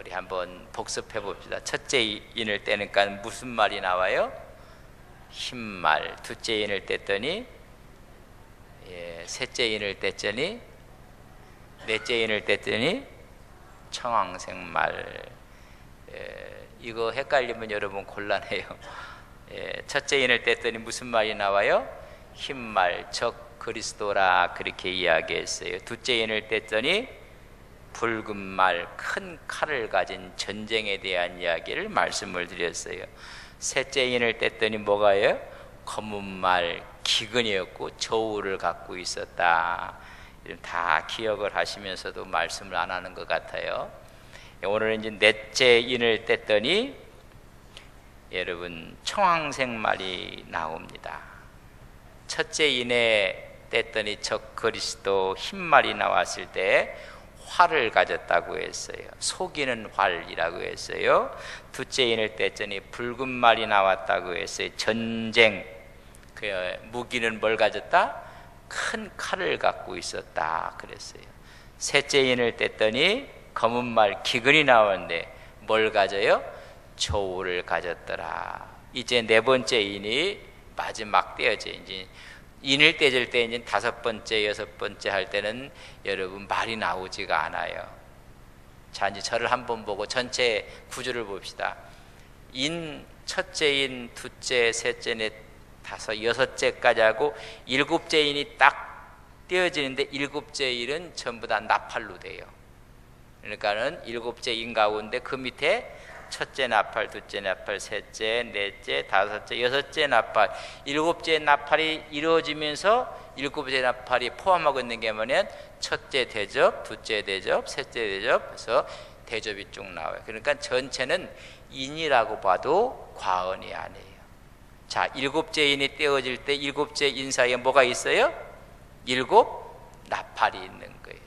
우리 한번 복습해 봅시다. 첫째 인을 떼니까 무슨 말이 나와요? 흰말. 둘째 인을 뗐더니 셋째 인을 뗐더니 넷째 인을 뗐더니 청황색말. 이거 헷갈리면 여러분 곤란해요. 첫째 인을 뗐더니 무슨 말이 나와요? 흰말, 적 그리스도라, 그렇게 이야기했어요. 둘째 인을 뗐더니 붉은 말, 큰 칼을 가진 전쟁에 대한 이야기를 말씀을 드렸어요. 셋째 인을 뗐더니 뭐가요? 검은 말, 기근이었고 저울을 갖고 있었다. 다 기억을 하시면서도 말씀을 안 하는 것 같아요. 오늘은 이제 넷째 인을 뗐더니 여러분 청황색 말이 나옵니다. 첫째 인에 뗐더니 적 그리스도 흰말이 나왔을 때 활을 가졌다고 했어요. 속이는 활이라고 했어요. 둘째 인을 뗐더니 붉은 말이 나왔다고 했어요. 전쟁. 그 무기는 뭘 가졌다? 큰 칼을 갖고 있었다 그랬어요. 셋째 인을 뗐더니 검은 말, 기근이 나오는데 뭘 가져요? 저울을 가졌더라. 이제 네 번째 인이 마지막 떼어져. 이제 인을 떼질 때 이제 다섯 번째, 여섯 번째 할 때는 여러분 말이 나오지가 않아요. 자, 이제 저를 한번 보고 전체 구조를 봅시다. 인, 첫째 인, 둘째, 셋째, 넷, 다섯, 여섯째까지 하고 일곱째 인이 딱 떼어지는데 일곱째 인은 전부 다 나팔로 돼요. 그러니까는 일곱째 인 가운데 그 밑에 첫째 나팔, 둘째 나팔, 셋째, 넷째, 다섯째, 여섯째 나팔, 일곱째 나팔이 이루어지면서 일곱째 나팔이 포함하고 있는 게 뭐냐면 첫째 대접, 둘째 대접, 셋째 대접, 그래서 대접이 쭉 나와요. 그러니까 전체는 인이라고 봐도 과언이 아니에요. 자, 일곱째 인이 떼어질 때 일곱째 인 사이에 뭐가 있어요? 일곱 나팔이 있는 거예요.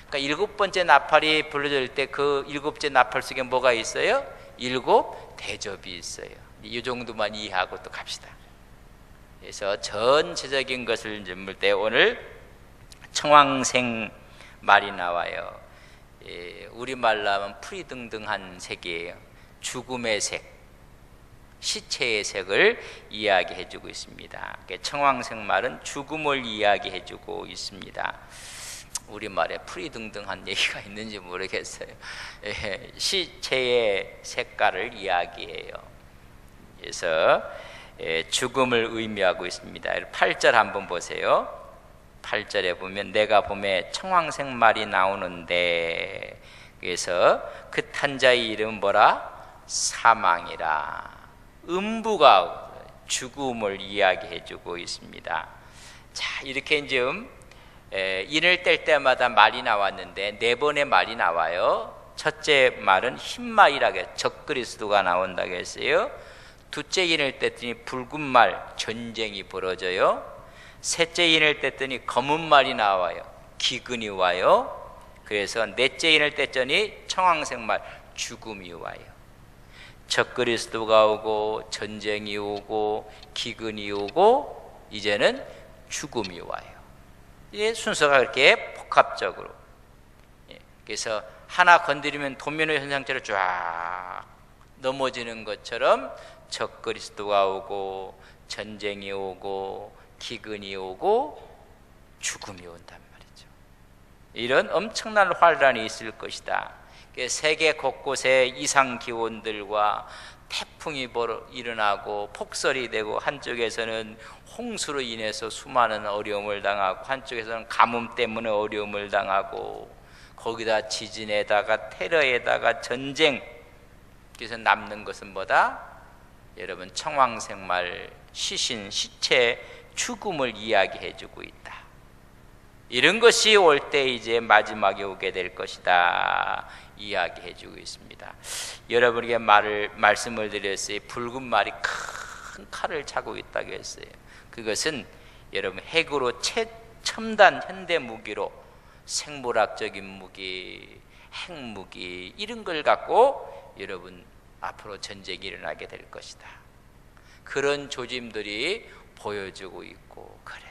그러니까 일곱 번째 나팔이 불러질 때 그 일곱째 나팔 속에 뭐가 있어요? 일곱 대접이 있어요. 이 정도만 이해하고 또 갑시다. 그래서 전체적인 것을 볼 때 오늘 청황색 말이 나와요. 우리말로 하면 프리등등한 색이에요. 죽음의 색, 시체의 색을 이야기해주고 있습니다. 청황색 말은 죽음을 이야기해주고 있습니다. 우리말에 프리등등한 얘기가 있는지 모르겠어요. 시체의 색깔을 이야기해요. 그래서 죽음을 의미하고 있습니다. 8절 한번 보세요. 8절에 보면 내가 봄에 청황색 말이 나오는데, 그래서 그 탄 자의 이름은 뭐라? 사망이라. 음부가 죽음을 이야기해주고 있습니다. 자, 이렇게 이제 인을 뗄 때마다 말이 나왔는데 네 번의 말이 나와요. 첫째 말은 흰말이라고 해서 적그리스도가 나온다고 했어요. 둘째 인을 뗐더니 붉은 말, 전쟁이 벌어져요. 셋째 인을 뗐더니 검은 말이 나와요. 기근이 와요. 그래서 넷째 인을 뗐더니 청황색 말, 죽음이 와요. 적그리스도가 오고 전쟁이 오고 기근이 오고 이제는 죽음이 와요. 이 순서가 그렇게 복합적으로. 그래서 하나 건드리면 도미노 현상처럼 쫙 넘어지는 것처럼 적그리스도가 오고 전쟁이 오고 기근이 오고 죽음이 온단 말이죠. 이런 엄청난 환란이 있을 것이다. 세계 곳곳에 이상 기온들과 태풍이 일어나고 폭설이 되고, 한쪽에서는 홍수로 인해서 수많은 어려움을 당하고, 한쪽에서는 가뭄 때문에 어려움을 당하고, 거기다 지진에다가 테러에다가 전쟁. 그래서 남는 것은 뭐다? 여러분 청황색 말, 시신, 시체, 죽음을 이야기해주고 있다. 이런 것이 올 때 이제 마지막에 오게 될 것이다 이야기해주고 있습니다. 여러분에게 말씀을 드렸어요. 붉은 말이 큰 칼을 차고 있다고 했어요. 그것은 여러분 핵으로 첨단 현대 무기로 생물학적인 무기, 핵무기 이런 걸 갖고 여러분 앞으로 전쟁이 일어나게 될 것이다. 그런 조짐들이 보여주고 있고 그래.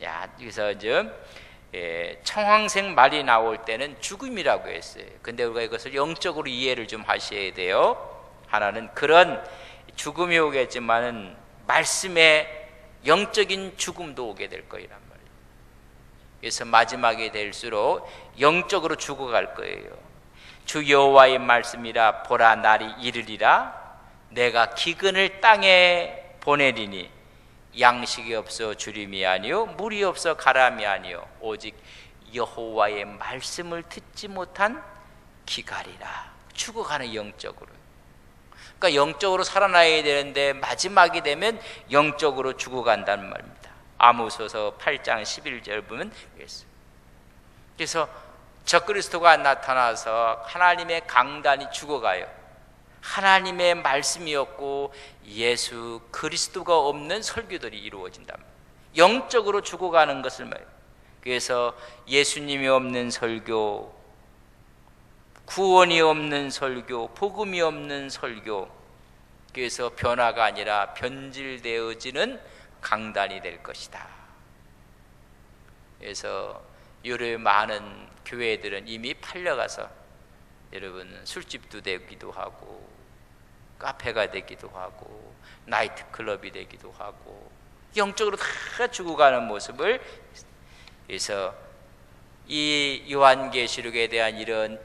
야, 그래서 좀 청황색 말이 나올 때는 죽음이라고 했어요. 근데 우리가 이것을 영적으로 이해를 좀 하셔야 돼요. 하나는 그런 죽음이 오겠지만은 말씀에 영적인 죽음도 오게 될 거란 말이에요. 그래서 마지막이 될수록 영적으로 죽어갈 거예요. 주 여호와의 말씀이라 보라 날이 이르리라 내가 기근을 땅에 보내리니 양식이 없어 주림이 아니요 물이 없어 가람이 아니요 오직 여호와의 말씀을 듣지 못한 기갈이라. 죽어가는 영적으로. 그러니까 영적으로 살아나야 되는데 마지막이 되면 영적으로 죽어간다는 말입니다. 아모스서 8장 11절 보면 그래서 적그리스도가 나타나서 하나님의 강단이 죽어가요. 하나님의 말씀이 없고 예수 그리스도가 없는 설교들이 이루어진다. 영적으로 죽어가는 것을 말해요. 그래서 예수님이 없는 설교, 구원이 없는 설교, 복음이 없는 설교, 그래서 변화가 아니라 변질되어지는 강단이 될 것이다. 그래서 요새 많은 교회들은 이미 팔려가서 여러분 술집도 되기도 하고 카페가 되기도 하고 나이트클럽이 되기도 하고 영적으로 다 죽어가는 모습을. 그래서 이 요한계시록에 대한 이런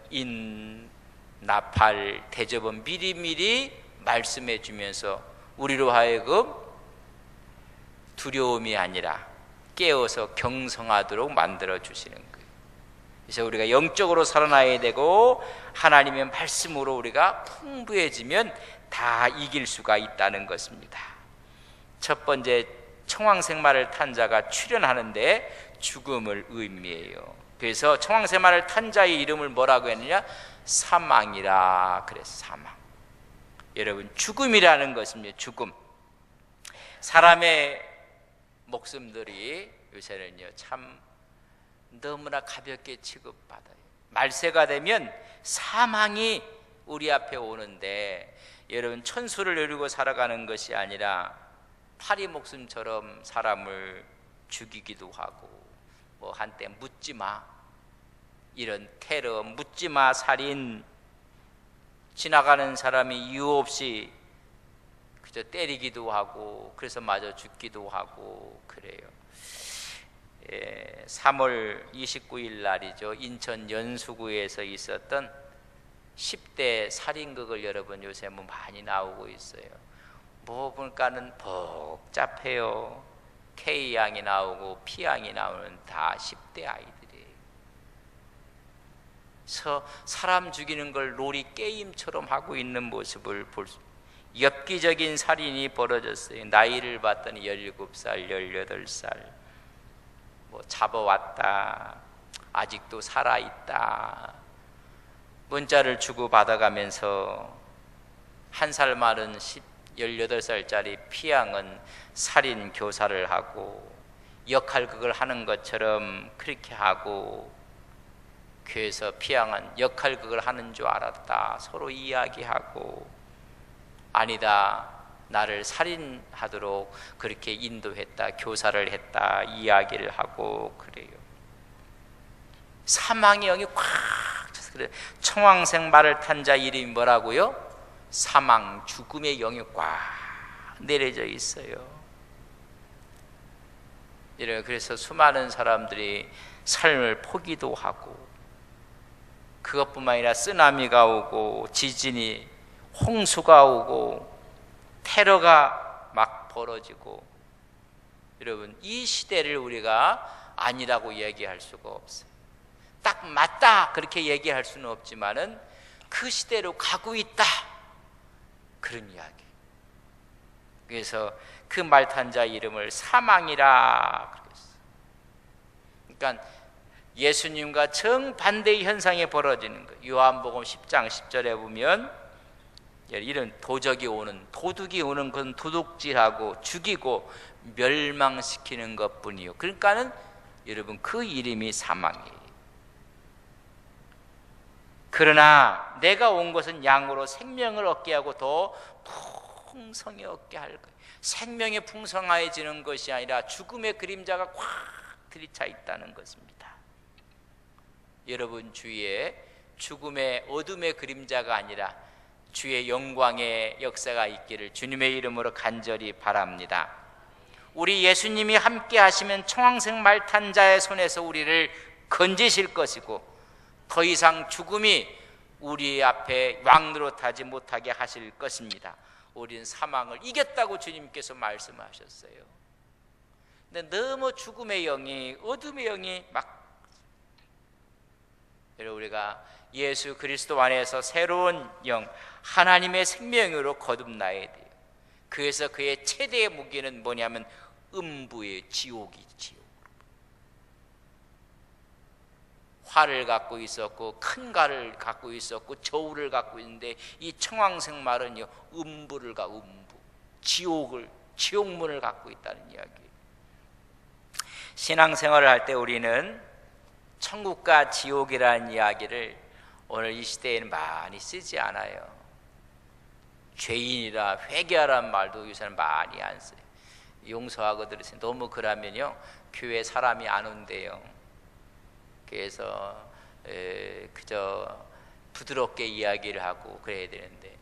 인나팔 대접은 미리미리 말씀해 주면서 우리로 하여금 두려움이 아니라 깨어서 경성하도록 만들어 주시는 거예요. 그래서 우리가 영적으로 살아나야 되고 하나님의 말씀으로 우리가 풍부해지면 다 이길 수가 있다는 것입니다. 첫 번째 청황색 말을 탄 자가 출현하는데 죽음을 의미해요. 그래서 청황색 말을 탄 자의 이름을 뭐라고 했느냐? 사망이라 그래서 사망. 여러분 죽음이라는 것입니다. 죽음. 사람의 목숨들이 요새는요 참 너무나 가볍게 취급받아요. 말세가 되면 사망이 우리 앞에 오는데 여러분 천수를 누리고 살아가는 것이 아니라 파리 목숨처럼 사람을 죽이기도 하고 뭐 한때 묻지마 이런 테러, 묻지마 살인, 지나가는 사람이 이유 없이 그저 때리기도 하고 그래서 마저 죽기도 하고 그래요. 3월 29일 날이죠. 인천 연수구에서 있었던 10대 살인극을 여러분 요새 뭐 많이 나오고 있어요. 뭐 보니까는 복잡해요. K양이 나오고 P양이 나오는 다 10대 아이들이에요. 사람 죽이는 걸 놀이 게임처럼 하고 있는 모습을 볼 수. 엽기적인 살인이 벌어졌어요. 나이를 봤더니 17살, 18살. 뭐 잡아왔다. 아직도 살아있다. 문자를 주고 받아가면서 한 살 많은 18살짜리 P양은 살인 교사를 하고 역할극을 하는 것처럼 그렇게 하고 그래서 P양은 역할극을 하는 줄 알았다. 서로 이야기하고 아니다. 나를 살인하도록 그렇게 인도했다. 교사를 했다. 이야기를 하고 그래요. 사망의 영이 꽉 차서 그래요. 청황색 말을 탄 자 이름이 뭐라고요? 사망, 죽음의 영이 꽉 내려져 있어요. 그래서 수많은 사람들이 삶을 포기도 하고 그것뿐만 아니라 쓰나미가 오고 지진이 홍수가 오고 테러가 막 벌어지고 여러분 이 시대를 우리가 아니라고 얘기할 수가 없어요. 딱 맞다 그렇게 얘기할 수는 없지만은 그 시대로 가고 있다 그런 이야기. 그래서 그 말 탄 자 이름을 사망이라 그랬어요. 그러니까 예수님과 정반대의 현상이 벌어지는 거예요. 요한복음 10장 10절에 보면 이런 도적이 오는 도둑이 오는 건 도둑질하고 죽이고 멸망시키는 것뿐이요. 그러니까는 여러분 그 이름이 사망이에요. 그러나 내가 온 것은 양으로 생명을 얻게 하고 더 풍성히 얻게 할 거예요. 생명이 풍성해지는 것이 아니라 죽음의 그림자가 꽉 들이차 있다는 것입니다. 여러분 주위에 죽음의 어둠의 그림자가 아니라 주의 영광의 역사가 있기를 주님의 이름으로 간절히 바랍니다. 우리 예수님이 함께 하시면 청황색 말탄 자의 손에서 우리를 건지실 것이고 더 이상 죽음이 우리 앞에 왕노릇하지 못하게 하실 것입니다. 우리는 사망을 이겼다고 주님께서 말씀하셨어요. 근데 너무 죽음의 영이, 어둠의 영이 여러분, 우리가 예수 그리스도 안에서 새로운 영, 하나님의 생명으로 거듭나야 돼요. 그래서 그의 최대의 무기는 뭐냐면 음부의 지옥이 지옥. 활을 갖고 있었고 큰 칼을 갖고 있었고 저울을 갖고 있는데 이 청황색 말은요 음부를 음부, 지옥문을 갖고 있다는 이야기예요. 신앙생활을 할 때 우리는 천국과 지옥이라는 이야기를 오늘 이 시대에는 많이 쓰지 않아요. 죄인이라 회개하라는 말도 요새는 많이 안 써요. 용서하고 들으세요. 너무 그러면요 교회 사람이 안 온대요. 그래서 그저 부드럽게 이야기를 하고 그래야 되는데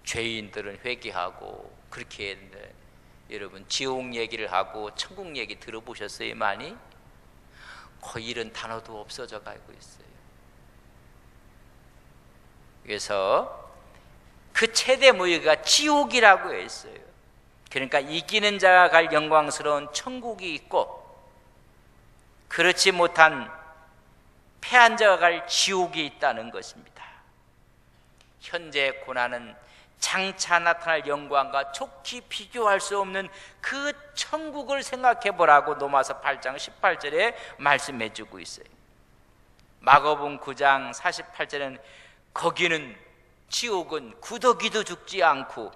죄인들은 회개하고 그렇게 해야 되는데, 여러분 지옥 얘기를 하고 천국 얘기 들어보셨어요? 많이? 거의 이런 단어도 없어져 가고 있어요. 그래서 그 최대 무기가 지옥이라고 했어요. 그러니까 이기는 자가 갈 영광스러운 천국이 있고 그렇지 못한 패한 자가 갈 지옥이 있다는 것입니다. 현재 고난은 장차 나타날 영광과 좋게 비교할 수 없는 그 천국을 생각해 보라고 로마서 8장 18절에 말씀해 주고 있어요. 마가복음 9장 48절에는 거기는 지옥은 구더기도 죽지 않고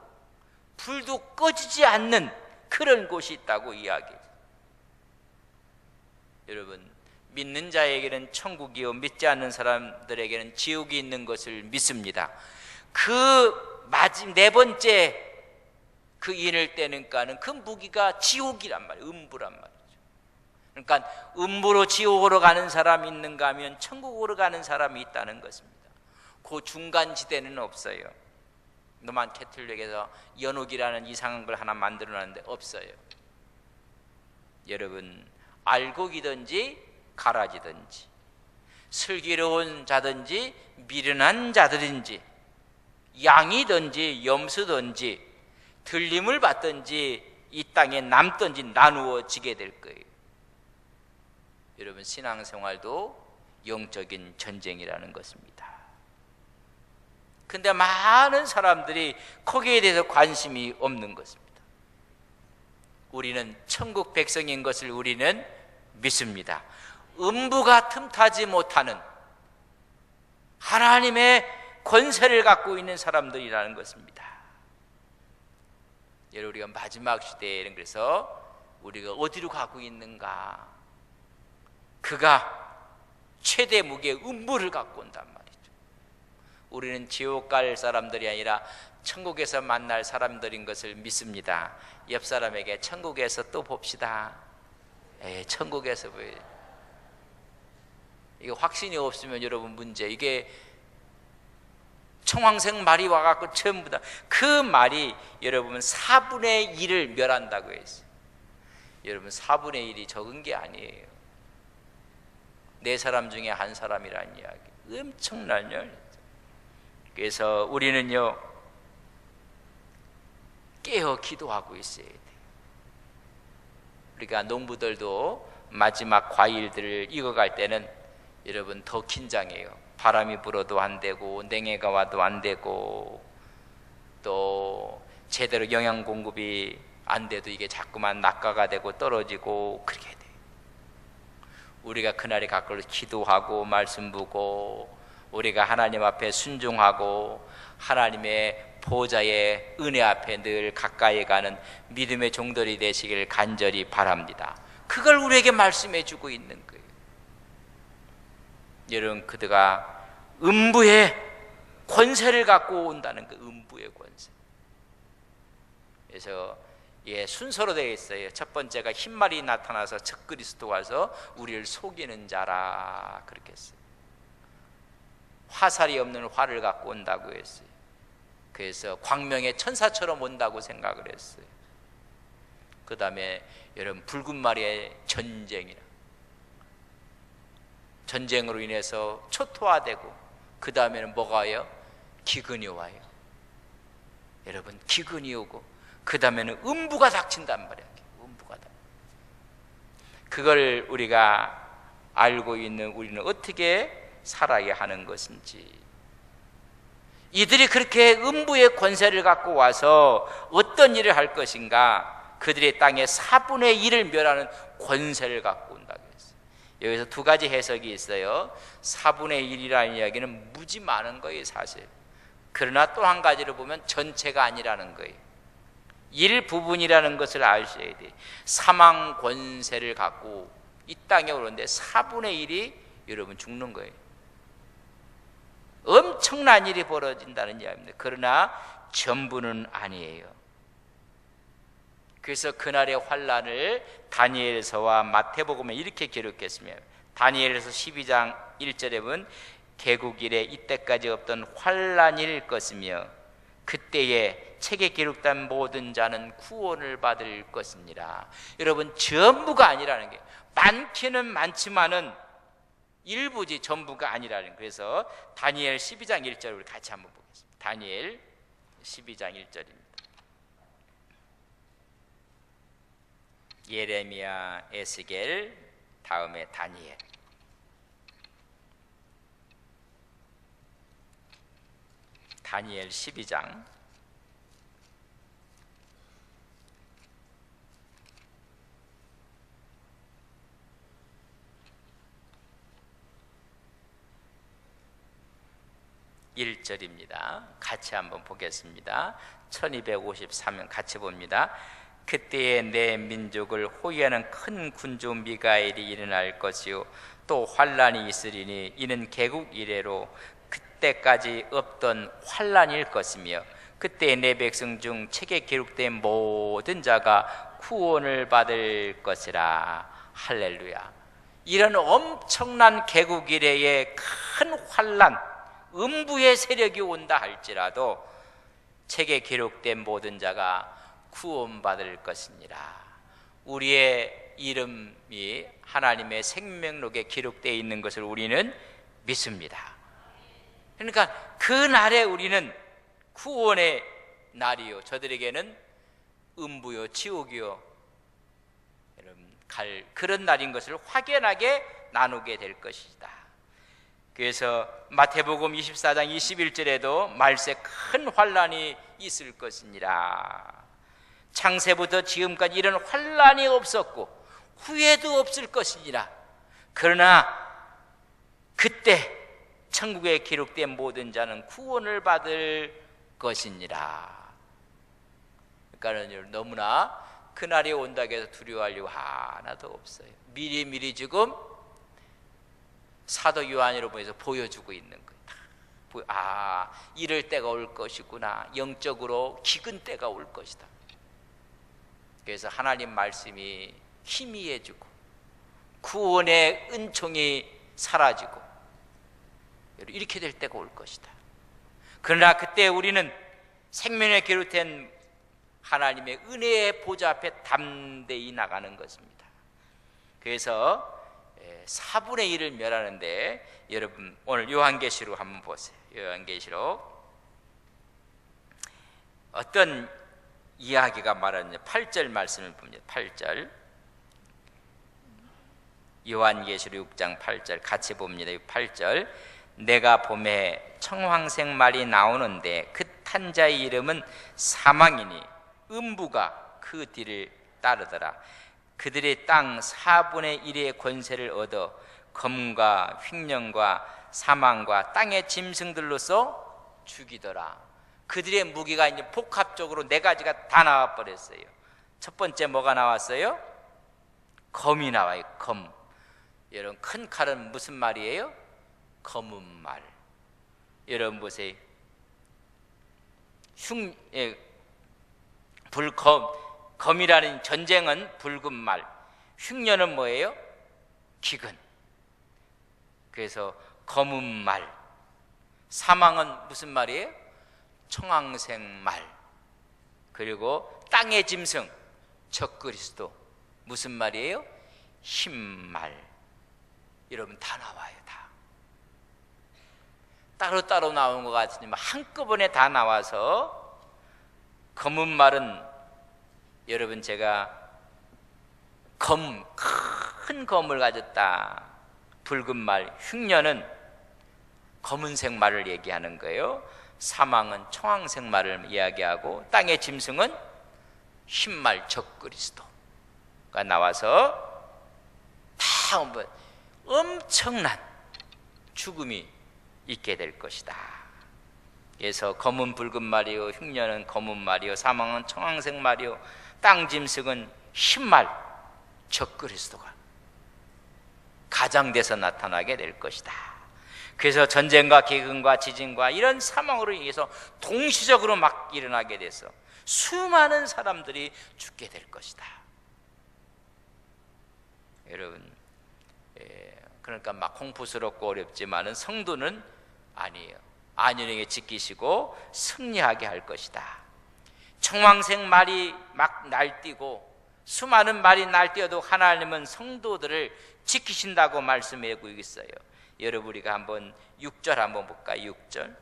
불도 꺼지지 않는 그런 곳이 있다고 이야기해요. 여러분 믿는 자에게는 천국이요 믿지 않는 사람들에게는 지옥이 있는 것을 믿습니다. 그 네 번째 그 인을 떼는가는 그 무기가 지옥이란 말이에요. 음부란 말이죠. 그러니까 음부로 지옥으로 가는 사람이 있는가 하면 천국으로 가는 사람이 있다는 것입니다. 그 중간 지대는 없어요. 로만 캐톨릭에서 연옥이라는 이상한 걸 하나 만들어놨는데 없어요. 여러분 알곡이든지 가라지든지 슬기로운 자든지 미련한 자들인지 양이든지 염소든지 들림을 받든지 이 땅에 남든지 나누어지게 될 거예요. 여러분 신앙생활도 영적인 전쟁이라는 것입니다. 근데 많은 사람들이 거기에 대해서 관심이 없는 것입니다. 우리는 천국 백성인 것을 우리는 믿습니다. 음부가 틈타지 못하는 하나님의 권세를 갖고 있는 사람들이라는 것입니다. 여러분 우리가 마지막 시대에는 그래서 우리가 어디로 가고 있는가? 그가 최대 무게의 음부를 갖고 온단 말이죠. 우리는 지옥 갈 사람들이 아니라 천국에서 만날 사람들인 것을 믿습니다. 옆 사람에게 천국에서 또 봅시다. 천국에서 보여요. 이게 확신이 없으면 여러분 문제. 이게 청황색 말이 와갖고 전부 다 그 말이 여러분 4분의 1을 멸한다고 했어요. 여러분 4분의 1이 적은 게 아니에요. 4사람 중에 1사람이라는 이야기 엄청나요. 그래서 우리는요 깨어 기도하고 있어야 돼요. 우리가 농부들도 마지막 과일들을 익어갈 때는 여러분 더 긴장해요. 바람이 불어도 안 되고 냉해가 와도 안 되고 또 제대로 영양 공급이 안 돼도 이게 자꾸만 낙가가 되고 떨어지고 그렇게 돼요. 우리가 그날에 가까이 기도하고 말씀 보고 우리가 하나님 앞에 순종하고 하나님의 보좌의 은혜 앞에 늘 가까이 가는 믿음의 종들이 되시길 간절히 바랍니다. 그걸 우리에게 말씀해 주고 있는 거예요. 여러분 그들가 음부의 권세를 갖고 온다는 그 음부의 권세. 그래서 순서로 되어 있어요. 첫 번째가 흰말이 나타나서 적그리스도 와서 우리를 속이는 자라 그렇게 했어요. 화살이 없는 활을 갖고 온다고 했어요. 그래서 광명의 천사처럼 온다고 생각을 했어요. 그 다음에 여러분 붉은 말의 전쟁으로 인해서 초토화되고, 그 다음에는 뭐가 와요? 기근이 와요. 여러분 기근이 오고, 그 다음에는 음부가 닥친단 말이에요. 음부가 닥. 그걸 우리가 알고 있는 우리는 어떻게 살아야 하는 것인지, 이들이 그렇게 음부의 권세를 갖고 와서 어떤 일을 할 것인가, 그들의 땅의 4분의 1을 멸하는 권세를 갖고 온다고 했어요. 여기서 두 가지 해석이 있어요. 4분의 1이라는 이야기는 무지 많은 거예요 사실. 그러나 또 한 가지로 보면 전체가 아니라는 거예요. 일부분이라는 것을 아셔야 돼요. 사망 권세를 갖고 이 땅에 오는데 4분의 1이 여러분 죽는 거예요. 엄청난 일이 벌어진다는 이야기입니다. 그러나 전부는 아니에요. 그래서 그날의 환란을 다니엘서와 마태복음에 이렇게 기록했으며, 다니엘서 12장 1절에 보면 개국 이래 이때까지 없던 환란일 것이며 그때에 책에 기록된 모든 자는 구원을 받을 것입니다. 여러분 전부가 아니라는 게, 많기는 많지만은 일부지 전부가 아니라는 거예요. 그래서 다니엘 12장 1절 우리 같이 한번 보겠습니다. 다니엘 12장 1절입니다. 예레미야, 에스겔, 다음에 다니엘. 다니엘 12장 1절입니다. 같이 한번 보겠습니다. 1253면 같이 봅니다. 그때에 내 민족을 호위하는 큰 군주 미가엘이 일어날 것이요 또 환란이 있으리니 이는 개국 이래로 그때까지 없던 환란일 것이며 그때 내 백성 중 책에 기록된 모든 자가 구원을 받을 것이라. 할렐루야. 이런 엄청난 개국 이래의 큰 환란, 음부의 세력이 온다 할지라도 책에 기록된 모든 자가 구원받을 것이니라. 우리의 이름이 하나님의 생명록에 기록되어 있는 것을 우리는 믿습니다. 그러니까 그 날에 우리는 구원의 날이요, 저들에게는 음부요 지옥이요 여러분 갈 그런 날인 것을 확연하게 나누게 될 것이다. 그래서 마태복음 24장 21절에도 말세 큰 환란이 있을 것이니라. 창세부터 지금까지 이런 환란이 없었고 후회도 없을 것이니라. 그러나 그때 천국에 기록된 모든 자는 구원을 받을 것이니라. 그러니까 너무나 그날이 온다고 해서 두려워할 이유 하나도 없어요. 미리미리 지금 사도 요한으로 보여주고 있는 거예요. 이럴 때가 올 것이구나. 영적으로 기근 때가 올 것이다. 그래서 하나님 말씀이 희미해지고 구원의 은총이 사라지고 이렇게 될 때가 올 것이다. 그러나 그때 우리는 생명에 기록된 하나님의 은혜의 보좌 앞에 담대히 나가는 것입니다. 그래서 4분의 1을 멸하는데, 여러분 오늘 요한계시록 한번 보세요. 요한계시록 어떤 이야기가 말하느냐. 8절 말씀을 봅니다. 8절 요한계시록 6장 8절 같이 봅니다. 8절 내가 봄에 청황색 말이 나오는데 그 탄자의 이름은 사망이니 음부가 그 뒤를 따르더라. 그들의 땅 4분의 1의 권세를 얻어 검과 횡령과 사망과 땅의 짐승들로서 죽이더라. 그들의 무기가 이제 복합적으로 4가지가 다 나와 버렸어요. 첫 번째 뭐가 나왔어요? 검이 나와요. 검. 여러분 큰 칼은 무슨 말이에요? 검은 말. 여러분 보세요. 검이라는 전쟁은 붉은 말, 흉년은 뭐예요? 기근. 그래서 검은 말. 사망은 무슨 말이에요? 청황생말. 그리고 땅의 짐승 적그리스도 무슨 말이에요? 흰말. 여러분 다 나와요. 다 따로따로 나온 것 같지만 한꺼번에 다 나와서 검은 말은 여러분 제가 큰 검을 가졌다. 붉은 말 흉년은 검은색 말을 얘기하는 거예요. 사망은 청황색 말을 이야기하고 땅의 짐승은 흰말 적그리스도가 나와서 다 엄청난 죽음이 있게 될 것이다. 그래서 검은 붉은 말이요, 흉년은 검은 말이요, 사망은 청황색 말이요, 땅 짐승은 흰말 적그리스도가 가장돼서 나타나게 될 것이다. 그래서 전쟁과 기근과 지진과 이런 사망으로 인해서 동시적으로 막 일어나게 돼서 수많은 사람들이 죽게 될 것이다. 여러분, 그러니까 막 공포스럽고 어렵지만은 성도는 아니에요. 안일하게 지키시고 승리하게 할 것이다. 청황색 말이 막 날뛰고 수많은 말이 날뛰어도 하나님은 성도들을 지키신다고 말씀하고 있어요. 여러분 우리가 한번 6절 한번 볼까요? 6절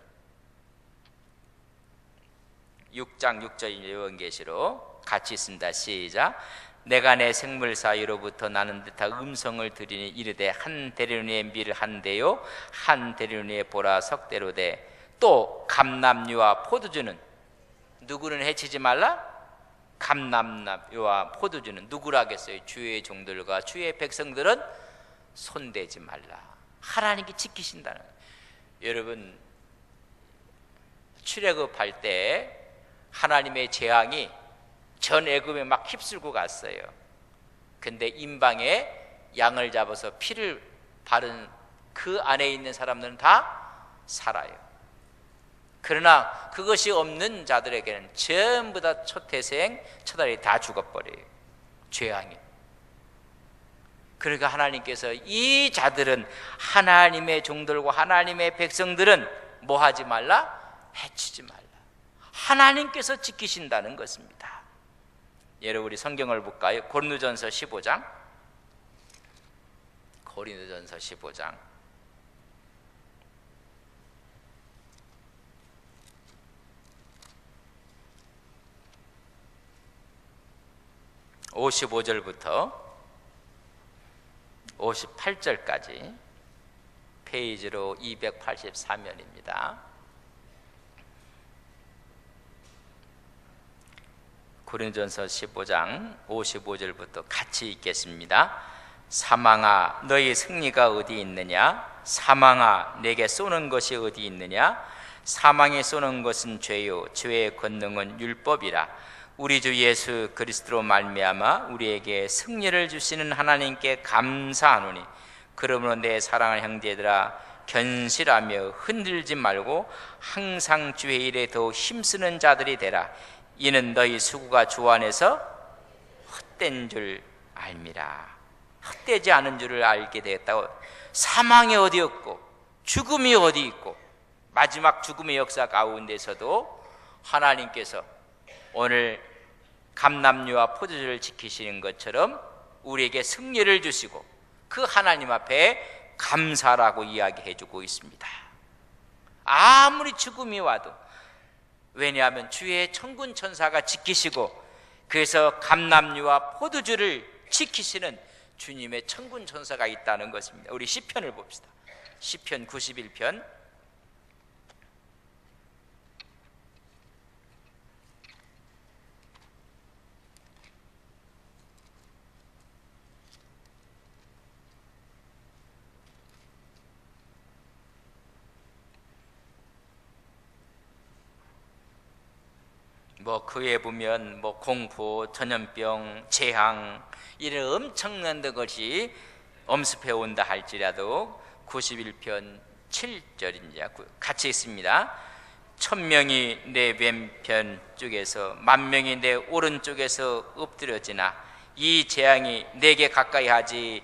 6장 6절 요한계시록 같이 있습니다. 시작. 내가 내 생물 사이로부터 나는 듯한 음성을 들으니 이르되 한 대륜의 밀 한 대요 한 대륜의 보라 석대로 돼. 또 감람류와 포도주는 누구는 해치지 말라? 감람류와 포도주는 누구라겠어요? 주의 종들과 주의 백성들은 손대지 말라. 하나님께 지키신다는. 여러분 출애굽할 때 하나님의 재앙이 전 애굽에 막 휩쓸고 갔어요. 근데 임방에 양을 잡아서 피를 바른 그 안에 있는 사람들은 다 살아요. 그러나 그것이 없는 자들에게는 전부 다 초태생 초달이 다 죽어버려요. 재앙이. 그러니까 하나님께서 이 자들은 하나님의 종들과 하나님의 백성들은 뭐 하지 말라? 해치지 말라. 하나님께서 지키신다는 것입니다. 여러분 우리 성경을 볼까요? 고린도전서 15장. 고린도전서 15장 55절부터 58절까지 페이지로 283면입니다. 고린도전서 15장 55절부터 같이 읽겠습니다. 사망아 너희 승리가 어디 있느냐? 사망아 내게 쏘는 것이 어디 있느냐? 사망에 쏘는 것은 죄요 죄의 권능은 율법이라. 우리 주 예수 그리스도로 말미암아 우리에게 승리를 주시는 하나님께 감사하노니 그러므로 내 사랑하는 형제들아 견실하며 흔들지 말고 항상 주의 일에 더 힘쓰는 자들이 되라. 이는 너희 수고가 주 안에서 헛된 줄 알미라. 헛되지 않은 줄을 알게 되었다고. 사망이 어디 없고 죽음이 어디 있고 마지막 죽음의 역사 가운데서도 하나님께서 오늘 감람류와 포도주를 지키시는 것처럼 우리에게 승리를 주시고 그 하나님 앞에 감사라고 이야기해주고 있습니다. 아무리 죽음이 와도, 왜냐하면 주의 천군 천사가 지키시고 그래서 감람류와 포도주를 지키시는 주님의 천군 천사가 있다는 것입니다. 우리 시편을 봅시다. 시편 91편 그에 보면 공포, 전염병, 재앙 이런 엄청난 것이 엄습해 온다 할지라도 91편 7절입니다. 같이 있습니다. 1000명이 내 왼편 쪽에서 10,000명이 내 오른쪽에서 엎드려지나 이 재앙이 내게 가까이 하지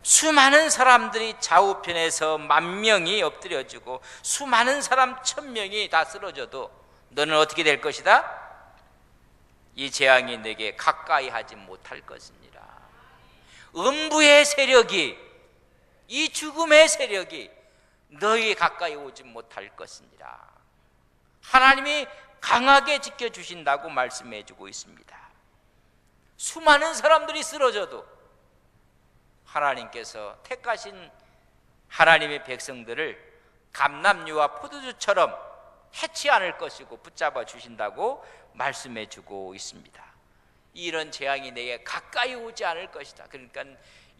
수많은 사람들이 좌우편에서 10,000명이 엎드려지고 수많은 사람 1,000명이 다 쓰러져도 너는 어떻게 될 것이다? 이 재앙이 내게 가까이 하지 못할 것이니라. 음부의 세력이, 이 죽음의 세력이 너희 가까이 오지 못할 것이니라. 하나님이 강하게 지켜주신다고 말씀해 주고 있습니다. 수많은 사람들이 쓰러져도 하나님께서 택하신 하나님의 백성들을 감람유와 포도주처럼 해치 않을 것이고 붙잡아 주신다고 말씀해 주고 있습니다. 이런 재앙이 내게 가까이 오지 않을 것이다. 그러니까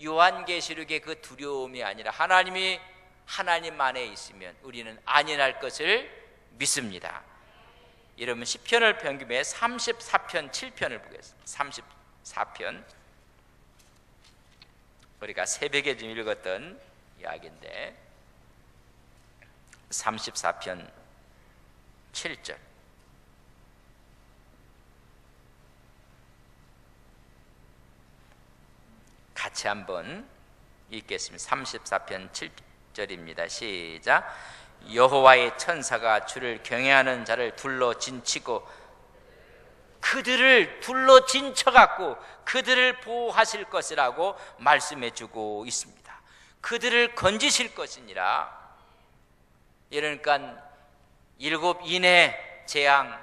요한계시록의 그 두려움이 아니라 하나님이 하나님 안에 있으면 우리는 안일할 것을 믿습니다. 여러분 시편을 평균해 34편 7편을 보겠습니다. 34편, 우리가 새벽에 좀 읽었던 이야기인데 34편 7절, 같이 한번 읽겠습니다. 34편 7절입니다. 시작. 여호와의 천사가 주를 경외하는 자를 둘러 진치고 그들을 둘러 진쳐갖고 그들을 보호하실 것이라고 말씀해 주고 있습니다. 그들을 건지실 것이니라. 그러니까 7 인의 재앙,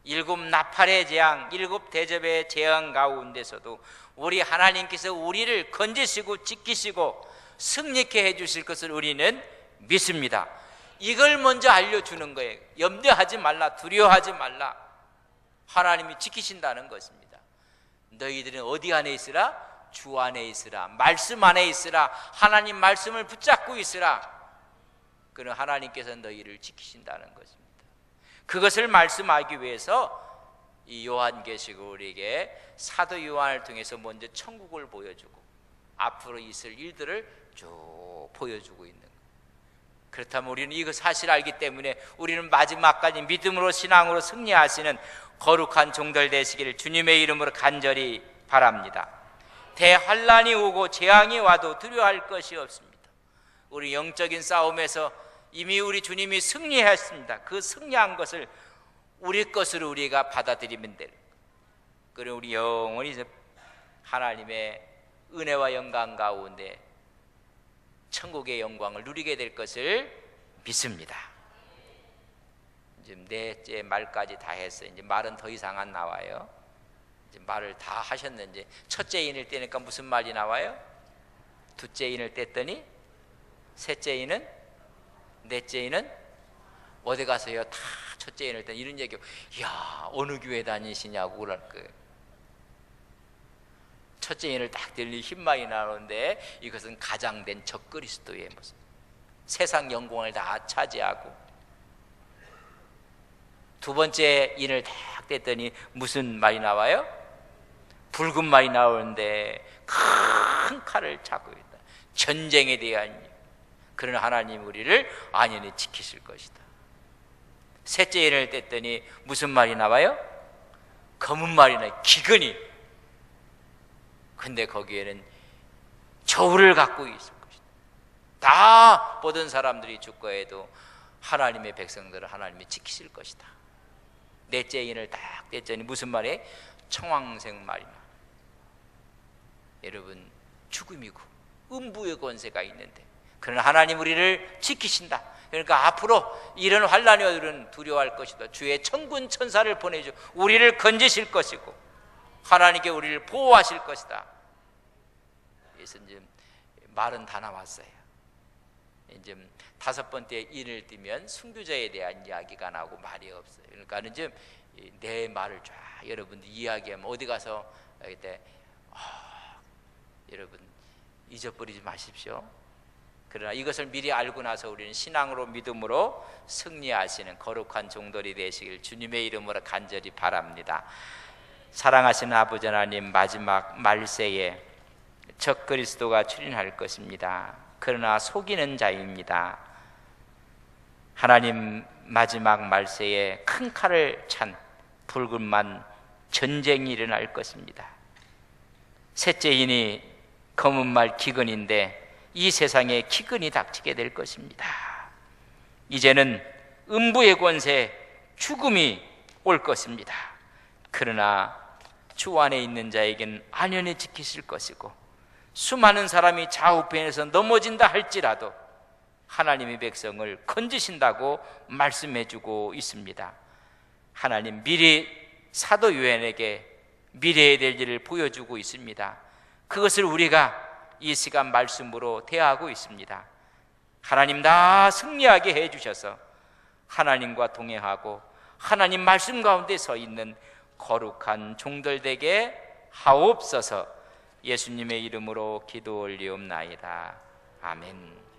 7 나팔의 재앙, 7 대접의 재앙 가운데서도 우리 하나님께서 우리를 건지시고 지키시고 승리케 해주실 것을 우리는 믿습니다. 이걸 먼저 알려주는 거예요. 염려하지 말라, 두려워하지 말라. 하나님이 지키신다는 것입니다. 너희들은 어디 안에 있으라? 주 안에 있으라. 말씀 안에 있으라. 하나님 말씀을 붙잡고 있으라. 그는 하나님께서 너희를 지키신다는 것입니다. 그것을 말씀하기 위해서 이 요한계시록 우리에게 사도 요한을 통해서 먼저 천국을 보여주고 앞으로 있을 일들을 쭉 보여주고 있는 거예요. 그렇다면 우리는 이거 사실 알기 때문에 우리는 마지막까지 믿음으로 신앙으로 승리하시는 거룩한 종들 되시기를 주님의 이름으로 간절히 바랍니다. 대환란이 오고 재앙이 와도 두려워할 것이 없습니다. 우리 영적인 싸움에서 이미 우리 주님이 승리했습니다. 그 승리한 것을 우리 것으로 우리가 받아들이면 될, 그리고 우리 영원히 하나님의 은혜와 영광 가운데 천국의 영광을 누리게 될 것을 믿습니다. 지금 넷째 말까지 다 했어요. 이제 말은 더 이상 안 나와요. 이제 말을 다 하셨는지 첫째 인을 떼니까 무슨 말이 나와요? 둘째 인을 뗐더니 셋째 인은, 넷째 인은 어디 가서요? 다 첫째 인을 떼 이런 얘기. 야, 어느 교회 다니시냐고 그럴 거예요. 첫째 인을 딱 들리 힘만이 나오는데 이것은 가장된 적그리스도의 모습. 세상 영광을 다 차지하고 두 번째 인을 딱 뗐더니 무슨 말이 나와요? 붉은 말이 나오는데 큰 칼을 차고 있다. 전쟁에 대한 일. 그런 하나님 우리를 안연히 지키실 것이다. 셋째 인을 뗐더니 무슨 말이 나와요? 검은 말이 나요. 기근이. 근데 거기에는 저울을 갖고 있을 것이다. 다 보던 사람들이 죽고 해도 하나님의 백성들을 하나님이 지키실 것이다. 넷째 인을 딱 뗐더니 무슨 말이에요? 청황색 말이 나. 여러분, 죽음이고 음부의 권세가 있는데 그러나 하나님 우리를 지키신다. 그러니까 앞으로 이런 환난이 오면 두려워할 것이다. 주의 천군 천사를 보내줘 우리를 건지실 것이고 하나님께 우리를 보호하실 것이다. 그래서 이제 말은 다 나왔어요. 이제 다섯 번째 인을 띄면 순교자에 대한 이야기가 나오고 말이 없어요. 그러니까 이제 내 말을 쫙 여러분들 이야기하면 어디 가서 그때 여러분 잊어버리지 마십시오. 그러나 이것을 미리 알고 나서 우리는 신앙으로 믿음으로 승리하시는 거룩한 종들이 되시길 주님의 이름으로 간절히 바랍니다. 사랑하시는 아버지 하나님, 마지막 말세에 적그리스도가 출현할 것입니다. 그러나 속이는 자입니다. 하나님, 마지막 말세에 큰 칼을 찬 붉은만 전쟁이 일어날 것입니다. 셋째 인이 검은 말 기근인데 이 세상에 기근이 닥치게 될 것입니다. 이제는 음부의 권세, 죽음이 올 것입니다. 그러나 주 안에 있는 자에게는 안연히 지키실 것이고, 수많은 사람이 좌우편에서 넘어진다 할지라도 하나님의 백성을 건지신다고 말씀해주고 있습니다. 하나님 미리 사도 요한에게 미래에 될 일을 보여주고 있습니다. 그것을 우리가 이 시간 말씀으로 대하고 있습니다. 하나님 다 승리하게 해주셔서 하나님과 동행하고 하나님 말씀 가운데 서 있는 거룩한 종들 되게 하옵소서. 예수님의 이름으로 기도 올리옵나이다. 아멘.